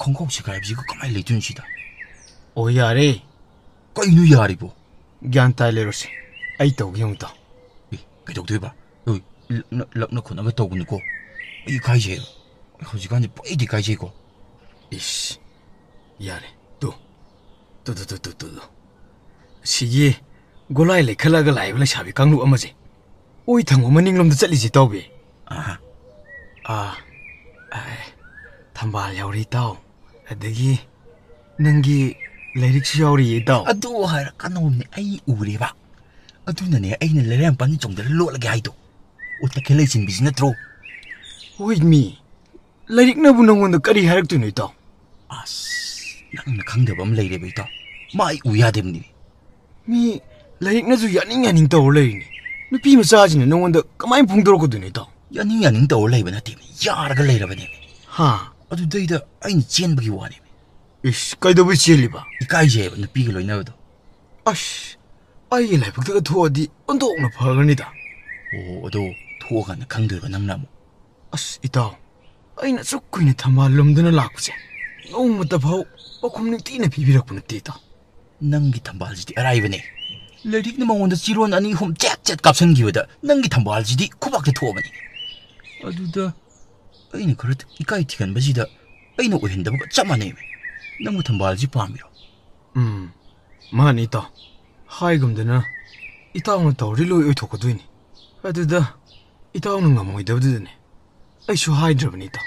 Speaker 3: ꯈꯣꯡꯒꯥꯎꯁꯤ ꯀꯥꯏꯕꯁꯤꯒ ꯀꯃꯥꯏꯅ ꯂꯩꯗꯣꯏꯅꯣ ꯁꯤꯗ
Speaker 1: ꯌꯥꯔꯦ
Speaker 3: ꯀꯩꯅꯣ ꯌꯥꯔꯤꯕꯣ
Speaker 1: ꯒ꯭ꯌꯥꯟ ꯇꯥꯏ ꯂꯩꯔꯣꯁꯦ ꯑꯩ ꯇꯧꯒꯦ ꯑꯃꯨꯛꯇ
Speaker 3: ꯀꯩꯗꯧꯗꯣꯏꯕ ꯂꯛꯅ ꯈꯣꯠꯅꯒ ꯇꯧꯒꯅꯨꯀꯣ ꯑꯩ 이카이제 ꯍꯧꯖꯤꯛꯀꯥꯟꯗꯤ ꯄꯨꯡꯏꯗꯤ ꯏꯀꯥꯏꯖꯩꯀꯣ
Speaker 1: 이씨 야래 또 시기 골라이 레클라가 라이브를 샤비 강루 어머지 오이 탕고 머닝놈도 짤리지 떠비 담발 야우리 떠 아드기 능기 레릭시 야우리 떠
Speaker 3: ꯑꯗꯨ ꯍꯥꯏꯔꯛꯀꯅꯣꯝꯅꯦ ꯑꯩ ꯎꯔꯦꯕ ꯑꯗꯨꯅꯅꯦ ꯑꯩꯅ ꯂꯩꯔꯝꯄꯥꯟ ꯆꯣꯡꯗꯔ ꯂꯣꯠꯂꯒꯦ ꯍꯥꯏꯗꯣ ꯎꯠꯇ ꯂꯩꯁꯤꯟꯕꯤꯁꯤ ꯅꯠꯇ꯭ꯔꯣ
Speaker 1: ꯋꯤꯠꯃꯤ ꯂꯥꯏꯔꯤꯛꯅꯕꯨ ꯅꯪꯉꯣꯟꯗ ꯀꯔꯤ ꯍꯥꯏꯔꯛꯇꯣꯏꯅꯣ ꯏꯇꯥꯎ
Speaker 3: ꯑꯁ ꯅꯪꯅ ꯈꯪꯗꯕ ꯑꯃ ꯂꯩꯔꯦꯕ ꯏꯇꯥꯎ ꯃꯥ ꯑꯩ ꯎ ꯌꯥꯗꯦꯕꯅꯤ
Speaker 1: ꯃꯤ ꯂꯥꯏꯔꯤꯛꯅꯁꯨ ꯌꯥꯅꯤꯡ ꯇꯧꯔ ꯂꯩꯔꯤꯅꯤ ꯅꯨꯄꯤ ꯃꯆꯥꯁꯤꯅ ꯅꯪꯉꯣꯟꯗ ꯀꯃꯥꯏꯅ ꯐꯣꯡꯗꯣꯔꯛꯀꯗꯣꯏꯅꯣ ꯏꯇꯥꯎ
Speaker 3: ꯌꯥꯅꯤꯡ ꯇꯧꯔ ꯂꯩꯕ ꯅꯠꯇꯦꯕ ꯌꯥꯔꯒ ꯂꯩꯔꯕꯅꯦꯕ
Speaker 1: ꯍꯥ
Speaker 3: ꯑꯗꯨꯗꯩꯗ ꯑꯩꯅ ꯆꯦꯟꯕꯒꯤ ꯋꯥꯅꯦꯕ
Speaker 1: 이씨 ꯀꯩꯗꯧꯕꯩ ꯆꯦꯜꯂꯤꯕ
Speaker 3: 이카이제ꯕ ꯅꯨꯄꯤꯒ ꯂꯣꯏꯅꯕꯗꯣ
Speaker 1: ꯑꯁ ꯑꯩꯒꯤ ꯂꯥꯏꯕꯛꯇꯒ ꯊꯣꯛꯑꯗꯤ ꯑꯣꯟꯊꯣꯛꯅ ꯐꯒꯅꯤꯗ
Speaker 2: ꯑꯣ ꯑꯗꯣ ꯊꯣꯛꯑꯀꯥꯟꯗ ꯈꯪꯗꯣꯏꯕ ꯅꯪꯅ ꯑꯃꯨꯛ
Speaker 1: ꯑꯁ ꯏꯇꯥꯎ ꯑꯩꯅ ꯑꯁꯨꯛ ꯀꯨꯏꯅ ꯊꯝꯕꯥꯜ ꯂꯣꯝꯗꯨꯅ ꯂꯥꯛꯄꯁꯦ ꯅꯣꯡꯃꯇ ꯐꯥꯎ ꯄꯥꯎꯈꯨꯝ ꯅꯤꯡꯊꯤꯅ ꯄꯤꯕꯤꯔꯛꯄ ꯅꯠꯇꯦ ꯏꯇꯥꯎ
Speaker 2: ꯅꯪꯒꯤ ꯊꯝꯕꯥꯜꯁꯤꯗꯤ ꯑꯔꯥꯏꯕꯅꯦ ꯂꯥꯏꯔꯤꯛꯅ ꯃꯉꯣꯟꯗ ꯆꯤꯔꯣꯟ ꯑꯅꯤ ꯑꯍꯨꯝ ꯆꯦꯠ ꯆꯦꯠ ꯀꯥꯞꯁꯟꯈꯤꯕꯗ ꯅꯪꯒꯤ ꯊꯝꯕꯥꯜꯁꯤꯗꯤ ꯈꯨꯕꯥꯛꯇ ꯊꯣꯛꯑꯕꯅꯤ ꯑꯗꯨꯗ ꯑꯩꯅ ꯈꯔ ꯏꯀꯥꯏ ꯊꯤꯒꯟꯕꯁꯤꯗ ꯑꯩꯅ ꯑꯣꯏꯍꯟꯗꯕꯒ ꯆꯞ ꯃꯥꯟꯅꯩꯃꯦ ꯅꯪꯕꯨ ꯊꯝꯕꯥꯜꯁꯤ ꯄꯥꯝꯃꯤꯔꯣ
Speaker 1: ꯃꯥꯅꯤ ꯏꯇꯥꯎ ꯍꯥꯏꯒꯨꯝꯗꯅ ꯏꯇꯥꯎꯅ ꯇꯧꯔꯗꯤ ꯂꯣꯏ ꯑꯣꯏꯊꯣꯛꯀꯗꯣꯏꯅꯤ ꯑꯗꯨꯗ ꯏꯇꯥꯎꯅ ꯉꯝꯃꯣꯏꯗꯕꯗꯨꯗꯅꯦ ꯑꯩꯁꯨ ꯍꯥꯏꯗ꯭ꯔꯕꯅꯤ ꯏꯇꯥꯎ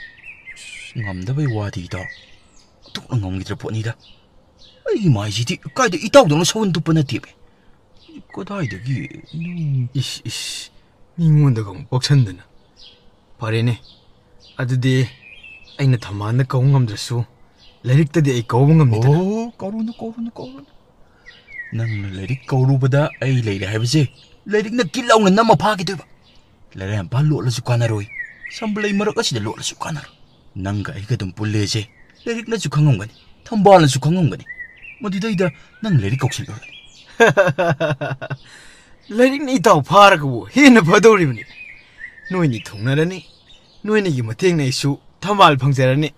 Speaker 2: ꯉꯝꯗꯕꯩ ꯋꯥꯗꯤ ꯏꯇꯥꯎ ꯑꯗꯨꯛꯅ ꯉꯝꯈꯤꯗ꯭ꯔ ꯄꯣꯠꯅꯤꯗ ꯑꯩꯒꯤ ꯃꯥꯏꯁꯤꯗꯤ ꯀꯥꯏꯗ ꯏꯇꯥꯎꯗꯧꯅ ꯁꯧꯟ ꯇꯨꯞꯄ ꯅꯠꯇꯦꯕ ꯀꯗꯥꯏꯗꯒꯤ
Speaker 1: ꯏꯁ ꯃꯤꯉꯣꯟꯗꯒ ꯑꯃꯨꯛ ꯄꯣꯛꯁꯟꯗꯅ ꯐꯔꯦꯅꯦ ꯑꯗꯨꯗꯤ ꯑꯩꯅ ꯊꯝꯕꯥꯜꯗ ꯀꯧꯕ ꯉꯝꯗ꯭ꯔꯁꯨ ꯂꯥꯏꯔꯤꯛꯇꯗꯤ ꯑꯩ ꯀꯧꯕ ꯉꯝꯅꯤꯗꯅ
Speaker 2: ꯑꯣ ꯀꯧꯔꯨꯅꯨ ꯅꯪꯅ ꯂꯥꯏꯔꯤꯛ ꯀꯧꯔꯨꯕꯗ ꯑꯩ ꯂꯩꯔꯦ ꯍꯥꯏꯕꯁꯦ ꯂꯥꯏꯔꯤꯛꯅ ꯀꯤꯜ ꯂꯥꯎꯅ ꯅꯝꯃ ꯐꯥꯈꯤꯗꯣꯏꯕ ꯂꯥꯏꯔꯦꯝꯄꯥ ꯂꯣꯠꯂꯁꯨ ꯀꯥꯟꯅꯔꯣꯏ ꯁꯝꯕꯂꯩ ꯃꯔꯛ ꯑꯁꯤꯗ ꯂꯣꯠꯂꯁꯨ ꯀꯥꯟꯅꯔꯣꯏ ꯅꯪꯒ ꯑꯩꯒ ꯑꯗꯨꯝ ꯄꯨꯜꯂꯦꯁꯦ ꯂꯥꯏꯔꯤꯛꯅꯁꯨ ꯈꯪꯉꯝꯒꯅꯤ ꯊꯝꯕꯥꯜꯅꯁꯨ ꯈꯪꯉꯝꯒꯅꯤ ꯃꯗꯨꯗꯩꯗ ꯅꯪ ꯂꯥꯏꯔꯤꯛ ꯀꯧꯁꯤꯜꯂꯨꯔꯅꯤ
Speaker 1: ꯂꯥꯏꯔꯤꯛꯅ ꯏꯇꯥꯎ ꯐꯥꯔꯒꯕꯨ ꯍꯦꯟꯅ ꯐꯗꯧꯔꯤꯕꯅꯤ ꯅꯣꯏꯅꯤ ꯊꯨꯡꯅꯔꯅꯤ ꯅꯣꯏꯅꯤꯒꯤ ꯃꯇꯦꯡꯅ ꯑꯩꯁꯨ ꯊꯝꯕꯥꯜ ꯐꯪꯖꯔꯅꯤ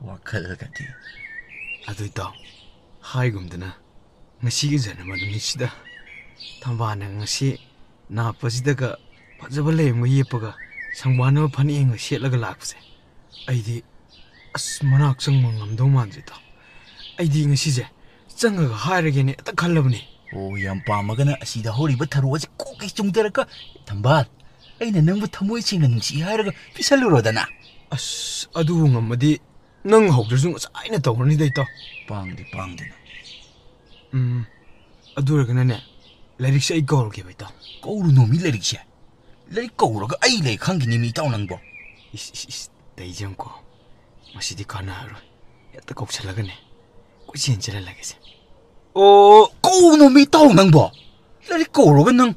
Speaker 2: ꯋꯥꯈꯜꯒꯗꯤ
Speaker 1: ꯑꯗꯨ ꯏꯇꯥꯎ ꯍꯥꯏꯒꯨꯝꯗꯅ ꯉꯁꯤꯒꯤ ꯖꯅꯃ ꯅꯨꯃꯤꯠꯁꯤꯗ ꯊꯝꯕꯥꯜꯅ ꯉꯁꯤ ꯅꯥꯞꯄꯁꯤꯗꯒ ꯐꯖꯕ ꯂꯩꯔꯝꯒ ꯌꯦꯞꯄꯒ ꯁꯪꯕꯥꯟꯅꯕ ꯐꯅꯦꯛꯒ ꯁꯦꯠꯂꯒ ꯂꯥꯛꯄꯁꯦ ꯑꯩꯗꯤ ꯑꯁ ꯃꯅꯥꯛ ꯆꯪꯕ ꯉꯝꯗꯧ ꯃꯥꯟꯗ꯭ꯔꯦ ꯏꯇꯥꯎ ꯑꯩꯗꯤ ꯉꯁꯤꯁꯦ ꯆꯪꯉꯒ ꯍꯥꯏꯔꯒꯦꯅꯦ ꯍꯦꯛꯇ ꯈꯜꯂꯕꯅꯤ
Speaker 2: ꯑꯣ ꯌꯥꯝ ꯄꯥꯝꯃꯒꯅ ꯑꯁꯤꯗ ꯍꯧꯔꯤꯕ ꯊꯔꯣ ꯑꯁꯤ ꯀꯣꯛꯀꯩ ꯆꯨꯡꯊꯔꯒ ꯊꯝꯕꯥꯜ ꯑꯩꯅ ꯅꯪꯕꯨ ꯊꯃꯣꯏ ꯁꯦꯡꯅ ꯅꯨꯡꯁꯤ ꯍꯥꯏꯔꯒ ꯄꯤꯁꯜꯂꯨꯔꯣꯗꯅ
Speaker 1: ꯑꯁ ꯑꯗꯨꯕꯨ ꯉꯝꯃꯗꯤ ꯅꯪ ꯍꯧꯗ꯭ꯔꯁꯨ ꯉꯁꯥꯏꯅ ꯇꯧꯈ꯭ꯔꯅꯤꯗ ꯏꯇꯥꯎ
Speaker 2: ꯄꯥꯡꯗꯅ
Speaker 1: ꯑꯗꯨ ꯑꯣꯏꯔꯒꯅꯅꯦ ꯂꯥꯏꯔꯤꯛꯁꯦ ꯑꯩ ꯀꯧꯔꯒꯦꯕ ꯏꯇꯥꯎ
Speaker 2: ꯀꯧꯔꯨꯅꯣ ꯃꯤ ꯂꯥꯏꯔꯤꯛꯁꯦ ꯂꯥꯏꯔꯤꯛ ꯀꯧꯔꯒ ꯑꯩ ꯂꯩ ꯈꯪꯈꯤꯅꯤ ꯃꯤ ꯏꯇꯥꯎ ꯅꯪꯕꯣ
Speaker 1: ꯏꯁ ꯇꯩꯖꯝꯀꯣ ꯃꯁꯤꯗꯤ ꯀꯥꯟꯅꯔꯔꯣꯏ ꯍꯦꯛꯇ ꯀꯧꯁꯜꯂꯒꯅꯦ ꯀꯣꯏꯆꯦꯟ ꯆꯦꯜꯍꯜꯂꯒꯦꯁꯦ
Speaker 2: ꯑꯣ ꯀꯧꯅꯣ ꯃꯤ ꯏꯇꯥꯎ ꯅꯪꯕꯣ ꯂꯥꯏꯔꯤꯛ ꯀꯧꯔꯒ ꯅꯪ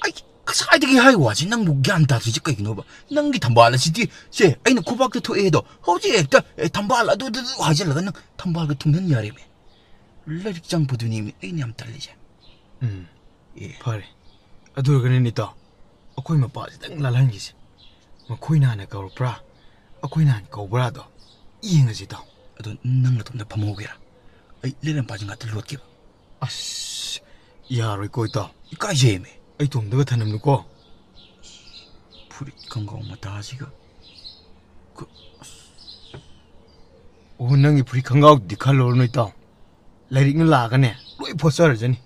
Speaker 2: ꯑꯩ ꯉꯁꯥꯏꯗꯒꯤ ꯍꯥꯏ ꯋꯥꯁꯤ ꯅꯪꯕꯨ ꯒ꯭ꯌꯥꯟ ꯇꯥꯗ꯭ꯔꯤꯁꯤ ꯀꯩꯒꯤꯅꯣꯕ ꯅꯪꯒꯤ ꯊꯝꯕꯥꯜ ꯑꯁꯤꯗꯤ ꯁꯦ ꯑꯩꯅ ꯈꯨꯕꯥꯛꯇ ꯊꯣꯛꯑꯦꯗꯣ ꯍꯧꯖꯤꯛ ꯍꯦꯛꯇ ꯊꯝꯕꯥꯜ ꯑꯗꯨꯗꯨ ꯍꯥꯏꯖꯤꯜꯂꯒ ꯅꯪ ꯊꯝꯕꯥꯜꯒ ꯊꯨꯡꯍꯟ ꯌꯥꯔꯦꯃꯦ ꯂꯥꯏꯔꯤꯛ ꯆꯪꯕꯗꯨꯅꯤ ꯑꯩꯅ ꯌꯥꯝ ꯇꯜꯂꯤꯁꯦ
Speaker 1: ꯐꯔꯦ ꯑꯗꯨ ꯑꯣꯏꯔꯒꯅꯦ ꯏꯇꯥꯎ ꯑꯩꯈꯣꯏ ꯃꯄꯥꯁꯤꯗꯪ ꯂꯥꯜꯍꯟꯈꯤꯁꯦ ꯃꯈꯣꯏꯅ ꯍꯥꯟꯅ ꯀꯧꯔꯛꯄ꯭ꯔꯥ ꯑꯩꯈꯣꯏꯅ ꯍꯥꯟꯅ ꯀꯧꯕ꯭ꯔꯥꯗꯣ ꯌꯦꯡꯉꯁꯤ ꯏꯇꯥꯎ
Speaker 2: ꯑꯗꯣ ꯅꯪ ꯅꯇꯣꯝꯗ ꯐꯝꯍꯧꯒꯦꯔꯥ ꯑꯩ ꯂꯩꯔꯝꯄꯥꯁꯤ ꯉꯥꯛꯇ ꯂꯣꯠꯈꯤꯕ
Speaker 1: ꯑꯁ ꯌꯥꯔꯣꯏꯀꯣ ꯏꯇꯥꯎ
Speaker 2: ꯏꯀꯥꯏꯖꯩꯃꯦ
Speaker 1: ꯑꯩ ꯇꯣꯝꯗꯒ ꯊꯅꯝꯅꯨꯀꯣ
Speaker 2: ꯐꯨꯔꯤꯠ ꯈꯣꯡꯒ꯭ꯔꯥꯎ ꯃꯇꯥꯁꯤꯒ
Speaker 1: ꯑꯣ ꯅꯪꯒꯤ ꯐꯨꯔꯤꯠ ꯈꯣꯡꯒ꯭ꯔꯥꯎꯗꯨꯗꯤ ꯈꯜꯂꯨꯔꯅꯨ ꯏꯇꯥꯎ ꯂꯥꯏꯔꯤꯛꯅ ꯂꯥꯛꯑꯒꯅꯦ ꯂꯣꯏ ꯐꯣꯠꯆꯔꯖꯅꯤ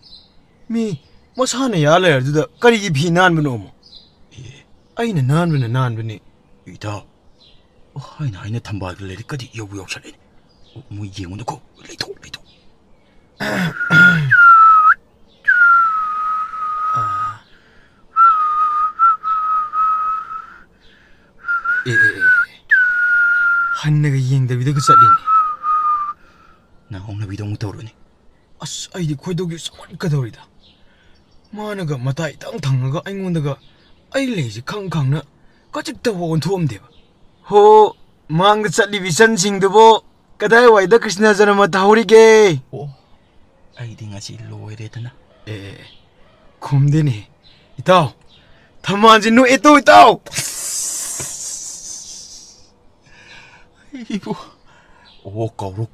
Speaker 1: ꯃꯤ ꯃꯁꯥꯅ ꯌꯥ ꯂꯩꯔꯗꯨꯗ ꯀꯔꯤꯒꯤ ꯐꯤ ꯅꯥꯟꯕꯅꯣ ꯑꯃꯨꯛ ꯑꯩꯅ ꯅꯥꯟꯕꯅꯤ
Speaker 2: ꯏꯇꯥꯎ ꯍꯥꯏꯅ ꯊꯝꯕꯥꯜꯒ ꯂꯥꯏꯔꯤꯛꯀꯗꯤ ꯌꯧꯕ ꯌꯧꯁꯜꯂꯛꯏꯅꯦ ꯃꯣꯏ ꯌꯦꯡꯉꯨꯅꯨꯀꯣ ꯂꯩꯊꯣꯛ
Speaker 1: ꯍꯟꯅꯒ ꯌꯦꯡꯗꯕꯤꯗꯒ ꯆꯠꯂꯤꯅꯤ
Speaker 2: ꯅꯍꯣꯡꯅꯕꯤꯗ ꯑꯃꯨꯛ ꯇꯧꯔꯨꯅꯤ
Speaker 1: ꯑꯁ ꯑꯩꯗꯤ ꯈꯣꯏꯗꯧꯒꯤ ꯆꯥꯎꯈꯠꯀꯗꯧꯔꯤꯗ ꯃꯥꯅꯒ ꯃꯇꯥꯏ ꯏꯇꯪ ꯊꯪꯉꯒ ꯑꯩꯉꯣꯟꯗꯒ ꯑꯩ ꯂꯩꯁꯤ ꯈꯪꯅ ꯈꯖꯤꯛꯇꯕꯨ ꯑꯣꯟꯊꯣꯛꯑꯝꯗꯦꯕ ꯍꯣ ꯃꯥꯡꯗ ꯆꯠꯂꯤꯕ ꯏꯆꯟꯁꯤꯡꯗꯨꯕꯨ ꯀꯗꯥꯏꯋꯥꯏꯗ ꯀ꯭ꯔꯤꯁꯅ ꯖꯅꯃ ꯇꯧꯍꯧꯔꯤꯒꯦ
Speaker 2: ꯑꯣ ꯑꯩꯗꯤ ꯉꯁꯤ ꯂꯣꯏꯔꯦꯗꯅ
Speaker 1: ꯈꯨꯝꯗꯦꯅꯦ ꯏꯇꯥꯎ ꯊꯝꯕꯥꯜꯁꯤ ꯅꯣꯛꯑꯦꯇꯣ ꯏꯇꯥꯎ
Speaker 2: 이거 오 거울어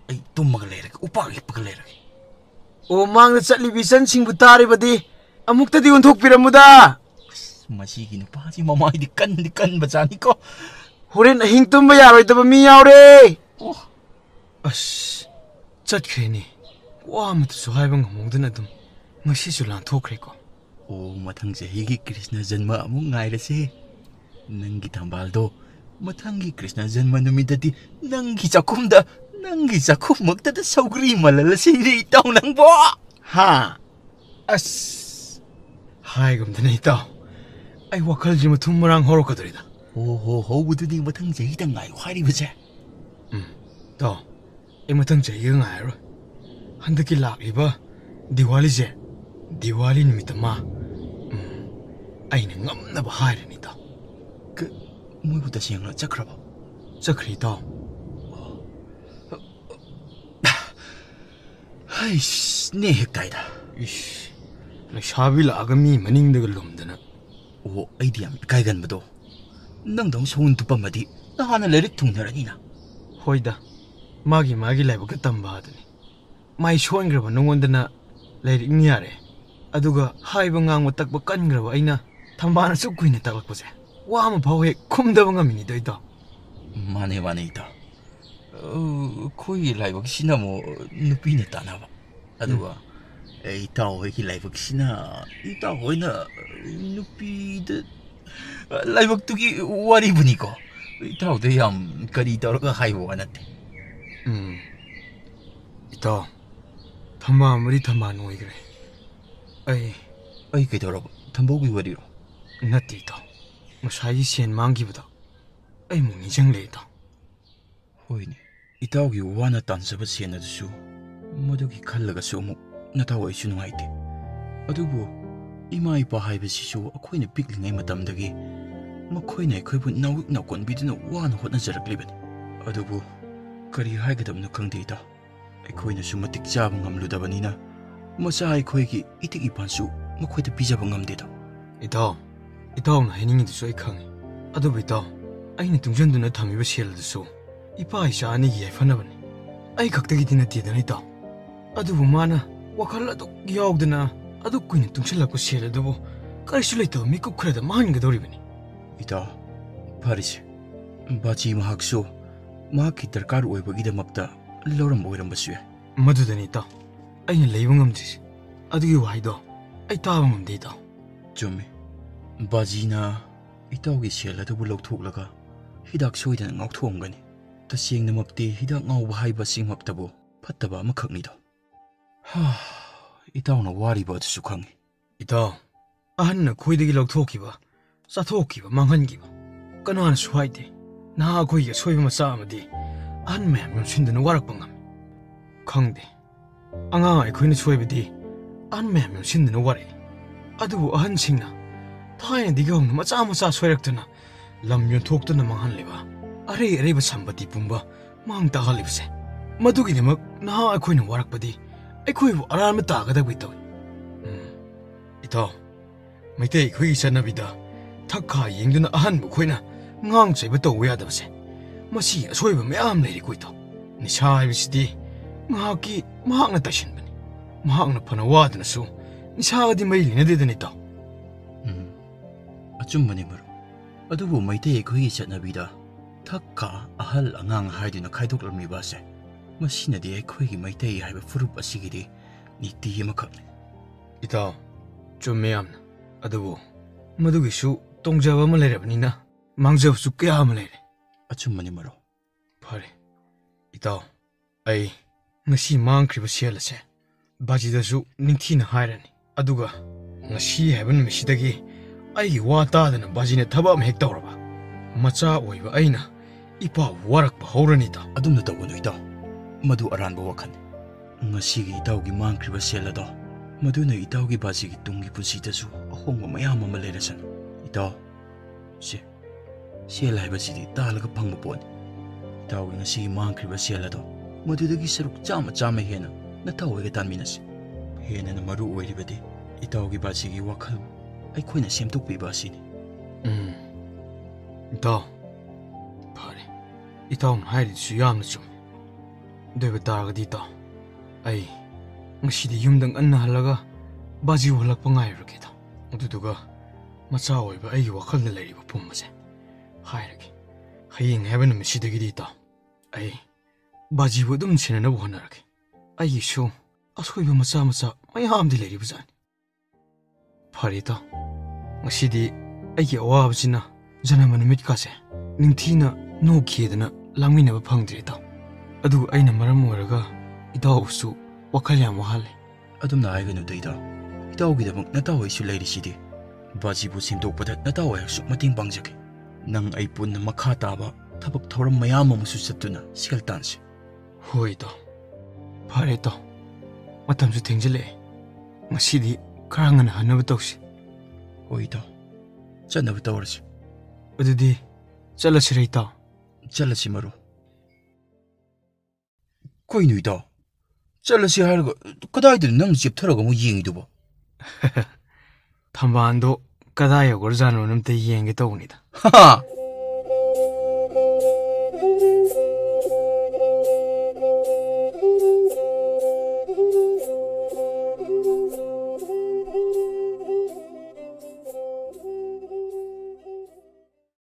Speaker 2: ꯑꯩ ꯇꯨꯝꯃꯒ ꯂꯩꯔꯒꯦ ꯎꯄꯥꯛ ꯍꯤꯞꯄꯒ ꯂꯩꯔꯒꯦ
Speaker 1: ꯑꯣ ꯃꯥꯡꯗ ꯆꯠꯂꯤꯕ ꯏꯆꯟꯁꯤꯡꯕꯨ ꯇꯥꯔꯤꯕꯗꯤ ꯑꯃꯨꯛꯇꯗꯤ ꯑꯣꯟꯊꯣꯛꯄꯤꯔꯝꯃꯨꯗ
Speaker 2: ꯃꯁꯤꯒꯤ ꯅꯨꯄꯥꯁꯤ ꯃꯃꯥꯏꯗꯤ ꯀꯟꯕꯖꯥꯠꯅꯤꯀꯣ
Speaker 1: ꯍꯣꯔꯦꯟ ꯑꯍꯤꯡ ꯇꯨꯝꯕ ꯌꯥꯔꯣꯏꯗꯕ ꯃꯤ ꯌꯥꯎꯔꯦ
Speaker 2: ꯑꯣ
Speaker 1: ꯑꯁ ꯆꯠꯈ꯭ꯔꯦꯅꯦ ꯋꯥ ꯑꯃꯇꯁꯨ ꯍꯥꯏꯕ ꯉꯝꯍꯧꯗꯅ ꯑꯗꯨꯝ ꯉꯁꯤꯁꯨ ꯂꯥꯟꯊꯣꯛꯈ꯭ꯔꯦꯀꯣ
Speaker 2: ꯑꯣ ꯃꯊꯪ ꯆꯍꯤꯒꯤ ꯀ꯭ꯔꯤꯁꯅ ꯖꯟꯃ ꯑꯃꯨꯛ ꯉꯥꯏꯔꯁꯦ ꯅꯪꯒꯤ ꯊꯝꯕꯥꯜꯗꯣ ꯃꯊꯪꯒꯤ ꯀ꯭ꯔꯤꯁꯅ ꯖꯟꯃ ꯅꯨꯃꯤꯠꯇꯗꯤ ꯅꯪꯒꯤ ꯆꯥꯛꯈꯨꯝꯃꯛꯇꯗ ꯁꯧꯒ꯭ꯔꯤ ꯃꯜꯍꯜꯂꯁꯤꯅꯦ ꯏꯇꯥꯎ ꯅꯪꯕꯣ
Speaker 1: ꯍꯥ ꯑꯁ ꯍꯥꯏꯒꯨꯝꯗꯅ ꯏꯇꯥꯎ ꯑꯩ ꯋꯥꯈꯜꯁꯤ ꯃꯊꯨꯝ ꯃꯔꯥꯡ ꯍꯧꯔꯛꯀꯗꯧꯔꯤꯗ
Speaker 2: ꯍꯣ ꯍꯧꯕꯗꯨꯗꯤ ꯃꯊꯪ ꯆꯍꯤꯗ ꯉꯥꯏꯌꯨ ꯍꯥꯏꯔꯤꯕꯁꯦ
Speaker 1: ꯏꯇꯥꯎ ꯑꯩ ꯃꯊꯪ ꯆꯍꯤꯒ ꯉꯥꯏꯔꯔꯣꯏ ꯍꯟꯗꯛꯀꯤ ꯂꯥꯛꯂꯤꯕ ꯗꯤꯋꯥꯂꯤꯁꯦ ꯗꯤꯋꯥꯂꯤ ꯅꯨꯃꯤꯠ ꯑꯃ ꯑꯩꯅ ꯉꯝꯅꯕ ꯍꯥꯏꯔꯅꯤ ꯏꯇꯥꯎ
Speaker 2: ꯃꯣꯏꯕꯨ ꯇꯁꯦꯡꯅ ꯆꯠꯈ꯭ꯔꯕꯣ
Speaker 1: ꯆꯠꯈ꯭ꯔꯦ ꯏꯇꯥꯎ
Speaker 2: 하이씨, 내 핵다이다.
Speaker 1: 이씨, 샤비 라가 미 마닝다가 롬드나.
Speaker 2: 오, 아이디 얌 이까이간바도. 낭동 소은 두밤마디 나하나 레릭 통나라니나.
Speaker 1: 호이다. 마기 라이브가 땀바하더니. 마이 쇼인그라바 농원드나 레릭 니아래. 아두가 하이바 ngang 딱바 깐그라바 아이나 탐바나 쑥구이네 딱락보세. 와마 바오에 콤다바 가미니 도이다.
Speaker 2: 마네 이다. 코이 라이브 시나 뭐 누피네 따나봐. 아두가 이따오 이기 라이브 시나 이따오이나 누피드 라이브 뚜기 와리 분이고 이따오도 얌 거리 떨어가 하이고 와나대.
Speaker 1: 이따 탐바 아무리 탐바 노이 그래.
Speaker 2: 아이 그더라고 탐보기 와리로.
Speaker 1: 나띠 이따. 무사히 시엔 망기보다. 뭐 니장래이다.
Speaker 2: 호이니 이따오기 와나 딴서버 시에나두수 모두기 칼라가수 어묵 나타와이수 누가이대. 아두부 이마 이빠 하이버시수 아코이나 픽링의 마담다기 마코이나 아코이부 나욱 나권비드나 와나 호나자락리버니. 아두부 그리 하이가담노 강데이다. 아코이나수 마틱 잡아 ngamludabanina 마사 아코이기 이틱 이판수 마코이다 비잡아 ngam데다.
Speaker 1: 이따오나 해닝이두수 아이 캉이. 아두부 이따 아이네 둥전두나 담이바 시엘라두수 이빠 아이샤 아니기 야이파나바니. 아이 각다기 디나티에다나 이따. 아두부 마나 와칼라도 야옥드나 아두 꾸이네 둥실라고 시엘라두부 까리수 레이따 미국 크레다 마한가도리바니.
Speaker 2: 이따 파리시 바지 마학수 마학기 दरकार ओइबगिदमक्ता लौरम ओइरमबसु याय.
Speaker 1: मधुदनी इता अइने लेइब ngamdisi adugi waido ai taaba ngamde ita.
Speaker 2: चुम्मे बाजीना इताउगी सेलदबु लौथोक्लगा हिदाक सोइदना ngauthomgani तसेंगनमक्ति हिदाक ngauबा हाइबा सिंगमक्तबु फत्तबा अमखकनिदा. हा इताउना वारिबदसु खंgi.
Speaker 1: इता अहन्ना खोइदगी लौथोकिबा चाथोकिबा मांगहनगिबा कनाना सुहाइदे ना खोइगे सोइबा मचा अमदि अहन मैम यमसिन्दना वारकपा ngam खंगदे. अंगांग अखोइना सोइबदि अहन मैम यमसिन्दना वारे. अदुबु अहनसिंगना थाइना दिगौना मचा सोइरक्तना लम योंथोक्तना मांगहनलेबा अरेबा सम्पत्ति पुंबा मांग ताहलिबसे मदुगिदमक ना अखोइना वारकपदि अखोइबु अरानबा तागदबि तौइ. इता मैतै खोइ चनबिदा थक्खा येंगदुना अहनबु खोइना ngang chaiba tawwa yadabase masi asoiba mayam leiri koito nisha haibisidi mahaki mahakna tashinbani mahakna phana wadana su nisha gadi mai linadedani ta.
Speaker 2: अचुम्बने मरु अदुबु मैते एखोइ चनबिदा थक्का अहल अंगांग हाइदुना खाइदोक्लमिबासे मसिनदि एखोइगी मैते हाइबा फुरुप असिगिदि नीति अमखकने.
Speaker 1: इता चुम्मे यामना अदुबु मदुगिसु तोंगजाबा अमा लेरबनिना मांगजाबसु कया अमा लेरे.
Speaker 2: अचुम्बने मरु
Speaker 1: फरे इता ai ngasi mangkhriba selase bajidasु ningthina hairani aduga ngasi heaven mesidagi ai wa ta dana bajine thaba am hek tawraba macha oiba aina ipa warakpa horani ta
Speaker 2: adumna tawunu ita madu aranba wakhan ngasi gi itawgi mangkhriba selado maduna itawgi bajigi tungi punsitasu ahongba mayam ama lerasan ita se sel haibasidi talaga phangba pon itawgi ngasi mangkhriba selado मधुदगी सरुक चामा हेना नथाओइगा तानमिनसे हेना न मरु ओइरिबदि इताओगी बासिगी वाखल अइखोइना सेमतोकपिबा असिनि.
Speaker 1: इता फरे इताउन हाइरिसु यामना चुम देबा तारगदि ता ai ngasidi yumdang anna halaga baji holakpa ngairugeda aduduga macha oiba ai wakhalna leiriba pummase hairagi haying heaven mesidagi ta ai बाजीबु दुम सेननबु होनरके आइसु असोइबा मचा मयामदि लेरिबजानि फरे त ngasidi aigi awabsina janama numit kase ningthina nokhiedana langminaba phangdre ta adu aina maram oraga idawsu wakhal yam wahale
Speaker 2: adumna aiganu deida idawgidamuk natawoisu leirisidi bajibu simdokpada natawoisu mating pangjake nang ai punna makha taba thabak thoram mayam amusu satuna sikal tanse.
Speaker 1: होइदा फरेता मतमसु थेंजले ngasidi karangana hanaba tawsi
Speaker 2: होइदा चनब तवरसि
Speaker 1: adudi chalasirita
Speaker 2: चलसि मरु कोइनुइदा ꯆꯠꯂꯁꯤ ꯍꯥꯏꯔꯒ ꯀꯗꯥꯏꯗꯅꯣ ꯅꯪ ꯆꯦꯞꯊꯔꯒ ꯑꯃꯨꯛ ꯌꯦꯡꯉꯤꯗꯨꯕꯣ?
Speaker 1: ꯊꯝꯕꯥꯜꯗꯣ ꯀꯗꯥꯏ ꯌꯧꯈ꯭ꯔꯖꯥꯠꯅꯣ ꯑꯝꯇ ꯌꯦꯡꯒꯦ ꯇꯧꯕꯅꯤꯗ.
Speaker 2: ꯍꯥ